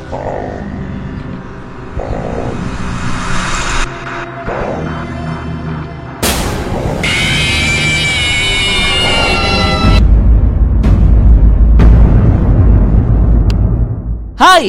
Hai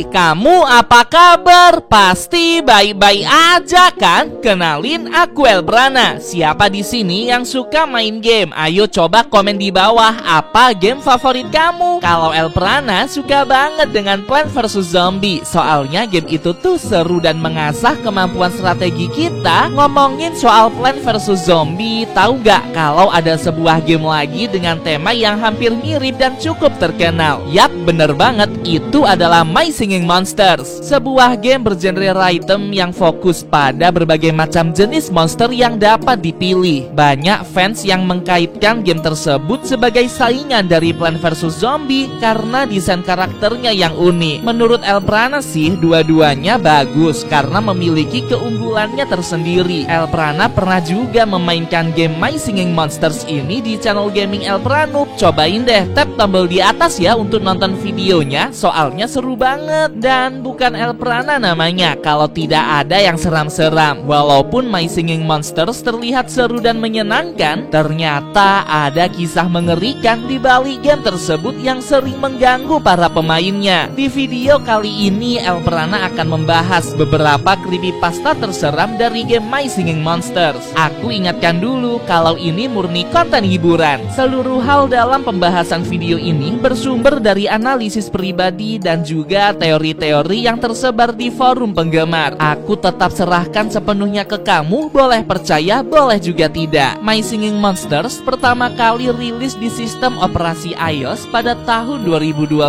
kamu, apa kabar? Pasti baik-baik aja kan? Kenalin, aku Elbrana. Siapa di sini yang suka main game? Ayo coba komen di bawah, apa game favorit kamu? Kalau Elbrana suka banget dengan Plants vs Zombie. Soalnya game itu tuh seru dan mengasah kemampuan strategi kita. Ngomongin soal Plants vs Zombie, tahu gak kalau ada sebuah game lagi dengan tema yang hampir mirip dan cukup terkenal? Yap, bener banget, itu adalah My Singing Monsters, sebuah game bergenre rhythm yang fokus pada berbagai macam jenis monster yang dapat dipilih. Banyak fans yang mengkaitkan game tersebut sebagai saingan dari Plants vs Zombie karena desain karakternya yang unik. Menurut Elbrana sih, dua-duanya bagus karena memiliki keunggulannya tersendiri. Elbrana pernah juga memainkan game My Singing Monsters ini di channel gaming Elbrana. Cobain deh, tap tombol di atas ya untuk nonton videonya, soalnya seru banget. Dan bukan Elbrana namanya kalau tidak ada yang seram-seram. Walaupun My Singing Monsters terlihat seru dan menyenangkan, ternyata ada kisah mengerikan di balik game tersebut yang sering mengganggu para pemainnya. Di video kali ini Elbrana akan membahas beberapa creepypasta terseram dari game My Singing Monsters. Aku ingatkan dulu kalau ini murni konten hiburan. Seluruh hal dalam pembahasan video ini bersumber dari analisis pribadi dan juga teori-teori yang tersebar di forum penggemar. Aku tetap serahkan sepenuhnya ke kamu, boleh percaya, boleh juga tidak. My Singing Monsters pertama kali rilis di sistem operasi iOS pada tahun 2012,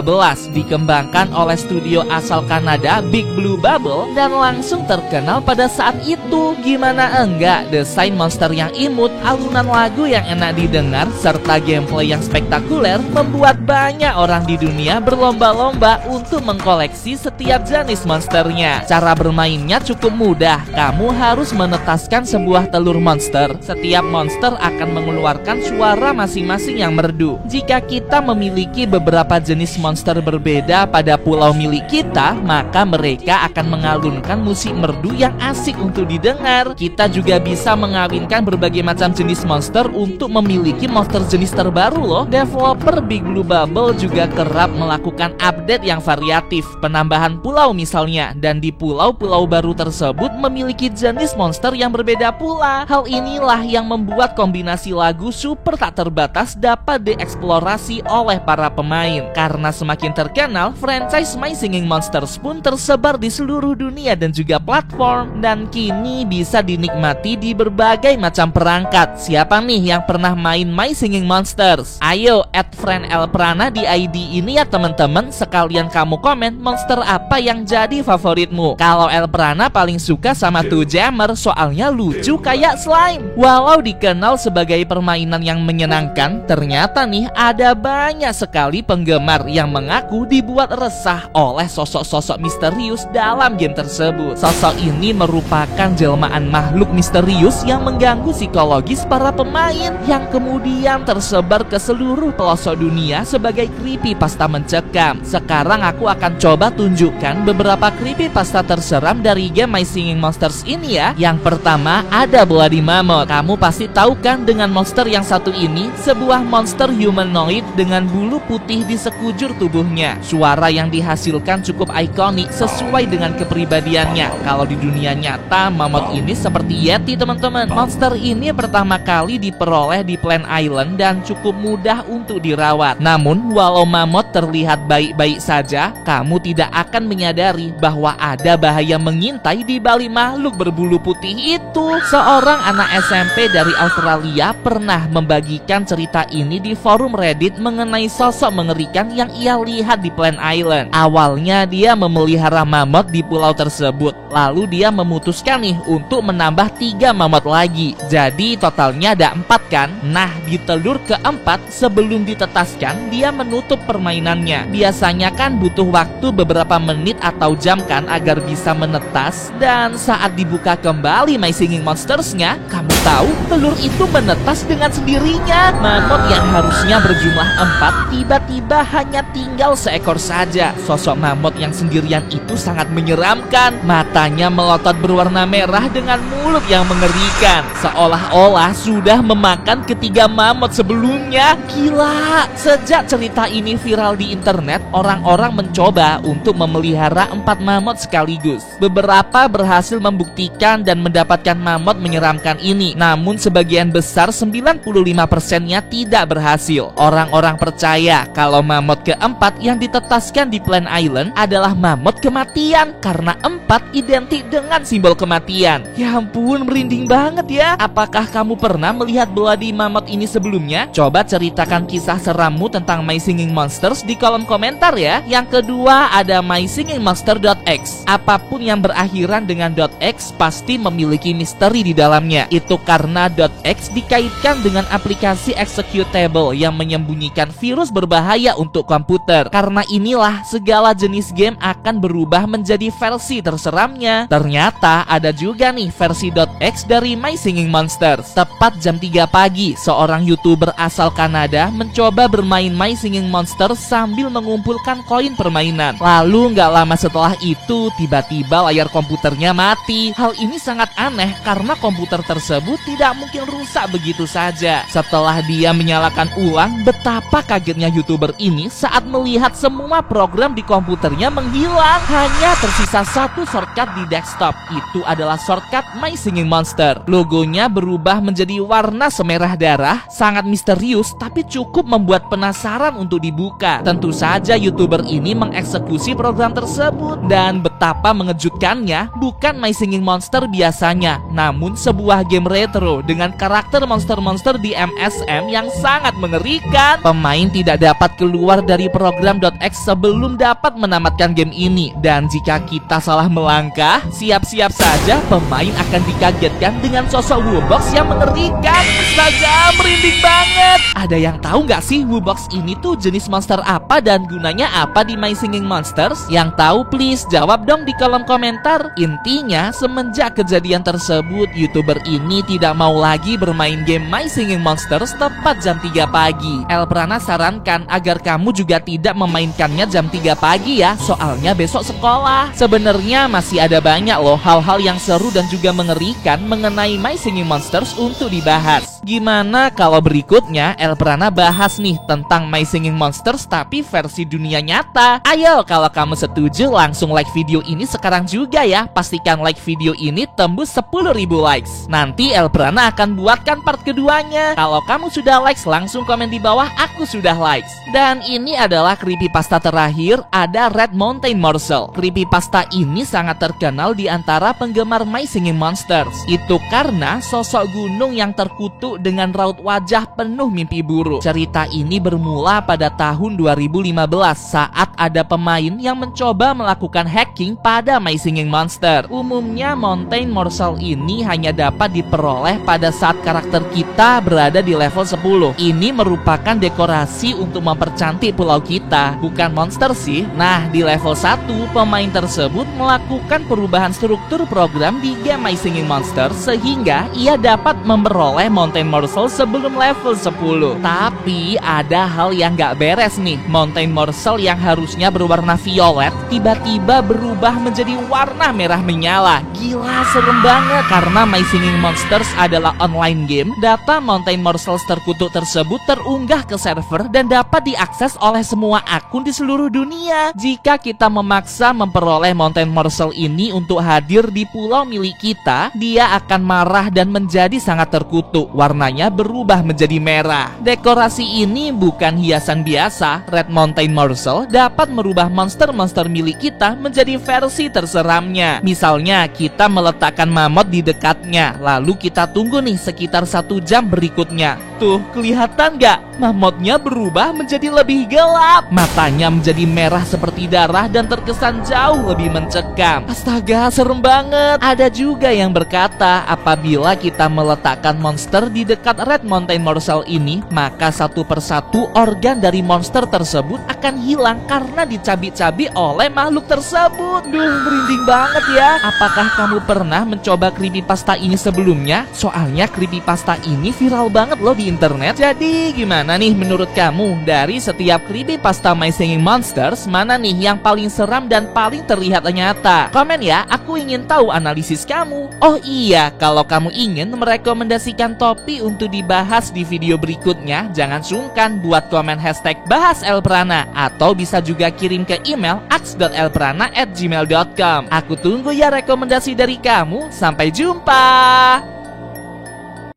dikembangkan oleh studio asal Kanada Big Blue Bubble dan langsung terkenal pada saat itu. Gimana enggak, desain monster yang imut, alunan lagu yang enak didengar, serta gameplay yang spektakuler membuat banyak orang di dunia berlomba-lomba untuk mengkoleksi setiap jenis monsternya. Cara bermainnya cukup mudah. Kamu harus menetaskan sebuah telur monster. Setiap monster akan mengeluarkan suara masing-masing yang merdu. Jika kita memiliki beberapa jenis monster berbeda pada pulau milik kita, maka mereka akan mengalunkan musik merdu yang asik untuk didengar. Kita juga bisa mengawinkan berbagai macam jenis monster untuk memiliki monster jenis terbaru loh. Developer Big Blue Bubble juga kerap melakukan update yang variatif, penambahan pulau misalnya, dan di pulau-pulau baru tersebut memiliki jenis monster yang berbeda pula. Hal inilah yang membuat kombinasi lagu super tak terbatas dapat dieksplorasi oleh para pemain. Karena semakin terkenal, franchise My Singing Monsters pun tersebar di seluruh dunia dan juga platform, dan kini bisa dinikmati di berbagai macam perangkat. Siapa nih yang pernah main My Singing Monsters? Ayo add friend Elbrana di ID ini ya teman-teman, sekalian kamu komen monster apa yang jadi favoritmu. Kalau Elbrana paling suka sama Two Jammer, soalnya lucu kayak slime. Walau dikenal sebagai permainan yang menyenangkan, ternyata nih ada banyak sekali penggemar yang mengaku dibuat resah oleh sosok-sosok misterius dalam game tersebut. Sosok ini merupakan jelmaan makhluk misterius yang mengganggu psikologis para pemain, yang kemudian tersebar ke seluruh pelosok dunia sebagai creepypasta mencekam. Sekarang aku akan coba tunjukkan beberapa creepypasta terseram dari game My Singing Monsters ini ya. Yang pertama ada Bloody Mammoth. Kamu pasti tahu kan dengan monster yang satu ini? Sebuah monster humanoid dengan bulu putih di sekujur tubuhnya. Suara yang dihasilkan cukup ikonik sesuai dengan kepribadiannya. Kalau di dunia nyata, mammoth ini seperti Yeti teman-teman. Monster ini pertama kali diperoleh di Plant Island dan cukup mudah untuk dirawat. Namun walau mammoth terlihat baik-baik saja, kamu tidak akan menyadari bahwa ada bahaya mengintai di balik makhluk berbulu putih itu. Seorang anak SMP dari Australia pernah membagikan cerita ini di forum Reddit mengenai sosok mengerikan yang ia lihat di Plant Island. Awalnya dia memelihara mammoth di pulau tersebut, lalu dia memutuskan nih untuk menambah 3 mammoth lagi. Jadi totalnya ada 4 kan? Nah, di telur keempat sebelum ditetas dijelaskan, dia menutup permainannya. Biasanya kan butuh waktu beberapa menit atau jam kan agar bisa menetas. Dan saat dibuka kembali My Singing Monsters-nya, kamu tahu telur itu menetas dengan sendirinya. Mamut yang harusnya berjumlah 4 tiba-tiba hanya tinggal seekor saja. Sosok mamut yang sendirian itu sangat menyeramkan. Matanya melotot berwarna merah dengan mulut yang mengerikan, seolah-olah sudah memakan ketiga mamut sebelumnya. Gila. Sejak cerita ini viral di internet, orang-orang mencoba untuk memelihara 4 mamut sekaligus. Beberapa berhasil membuktikan dan mendapatkan mamut menyeramkan ini. Namun sebagian besar 95%-nya tidak berhasil. Orang-orang percaya kalau mamut keempat yang ditetaskan di Plant Island adalah mamut kematian, karena 4 identik dengan simbol kematian. Ya ampun, merinding banget ya. Apakah kamu pernah melihat Bloody Mammoth ini sebelumnya? Coba ceritakan kisah serammu tentang My Singing Monsters di kolom komentar ya. Yang kedua ada mysingingmonster.x. Apapun yang berakhiran dengan .x pasti memiliki misteri di dalamnya. Itu karena .x dikaitkan dengan aplikasi executable yang menyembunyikan virus berbahaya untuk komputer. Karena inilah segala jenis game akan berubah menjadi versi terseramnya. Ternyata ada juga nih versi .x dari My Singing Monsters. Tepat jam 3 pagi, seorang YouTuber asal Kanada mencoba bermain My Singing Monsters sambil mengumpulkan koin permainan. Lalu nggak lama setelah itu, tiba-tiba layar komputernya mati. Hal ini sangat aneh karena komputer tersebut tidak mungkin rusak begitu saja. Setelah dia menyalakan ulang, betapa kagetnya YouTuber ini saat melihat semua program di komputernya menghilang. Hanya tersisa satu shortcut di desktop. Itu adalah shortcut My Singing Monster. Logonya berubah menjadi warna semerah darah, sangat misterius tapi cukup membuat penasaran untuk dibuka. Tentu saja YouTuber ini mengeksekusi program tersebut, dan betapa mengejutkannya, bukan My Singing Monster biasanya, namun sebuah game retro dengan karakter monster-monster di MSM yang sangat mengerikan. Pemain tidak dapat keluar dari program .x sebelum dapat menamatkan game ini, dan jika kita salah melangkah, siap-siap saja pemain akan dikagetkan dengan sosok Woobox yang mengerikan. Astaga, merinding banget. Ada yang tahu nggak sih Woobox ini tuh jenis monster apa dan gunanya apa di My Singing Monsters? Yang tahu please jawab dong di kolom komentar. Intinya semenjak kejadian tersebut, YouTuber ini tidak mau lagi bermain game My Singing Monsters tepat jam 3 pagi. Elprana sarankan agar kamu juga tidak memainkannya jam 3 pagi ya, soalnya besok sekolah. Sebenarnya masih ada banyak loh hal-hal yang seru dan juga mengerikan mengenai My Singing Monsters untuk dibahas. Gimana kalau berikutnya Elprana bahas nih tentang My Singing Monsters tapi versi dunia nyata? Ayo, kalau kamu setuju langsung like video ini sekarang juga ya. Pastikan like video ini tembus 10.000 likes. Nanti Elprana akan buatkan part keduanya. Kalau kamu sudah likes, langsung komen di bawah aku sudah likes. Dan ini adalah creepypasta terakhir, ada Red Mountain Morsel. Creepypasta ini sangat terkenal di antara penggemar My Singing Monsters. Itu karena sosok gunung yang terkutuk dengan raut wajah penuh mimpi buruk. Cerita ini bermula pada tahun 2015 saat ada pemain yang mencoba melakukan hacking pada My Singing Monster. Umumnya Mountain Morsel ini hanya dapat diperoleh pada saat karakter kita berada di level 10. Ini merupakan dekorasi untuk mempercantik pulau kita, bukan monster sih. Nah, di level 1 pemain tersebut melakukan perubahan struktur program di game My Singing Monster sehingga ia dapat memperoleh Mountain Morsel sebelum level 10. Tapi ada hal yang gak beres nih. Mountain Morsel yang harusnya berwarna violet tiba-tiba berubah menjadi warna merah menyala. Gila, serem banget. Karena My Singing Monsters adalah online game, data Mountain Morsels terkutuk tersebut terunggah ke server dan dapat diakses oleh semua akun di seluruh dunia. Jika kita memaksa memperoleh Mountain Morsel ini untuk hadir di pulau milik kita, dia akan marah dan menjadi sangat terkutuk. Warnanya berubah menjadi merah. Dekorasi ini bukan hiasan biasa. Red Mountain Morsel dapat merubah monster-monster milik kita menjadi versi terseramnya. Misalnya kita meletakkan mamut di dekatnya, lalu kita tunggu nih sekitar 1 jam berikutnya. Tuh, kelihatan gak? Mamutnya berubah menjadi lebih gelap. Matanya menjadi merah seperti darah dan terkesan jauh lebih mencekam. Astaga, serem banget. Ada juga yang berkata apabila kita meletakkan monster di di dekat Red Mountain Morsel ini, maka satu persatu organ dari monster tersebut akan hilang karena dicabik-cabik oleh makhluk tersebut. Duh, merinding banget ya. Apakah kamu pernah mencoba creepypasta ini sebelumnya? Soalnya creepypasta ini viral banget loh di internet. Jadi gimana nih menurut kamu? Dari setiap creepypasta My Singing Monsters, mana nih yang paling seram dan paling terlihat nyata? Komen ya, aku ingin tahu analisis kamu. Oh iya, kalau kamu ingin merekomendasikan topi untuk dibahas di video berikutnya, jangan sungkan buat komen hashtag bahas Elprana, atau bisa juga kirim ke email aks.elprana@gmail.com. Aku tunggu ya rekomendasi dari kamu. Sampai jumpa.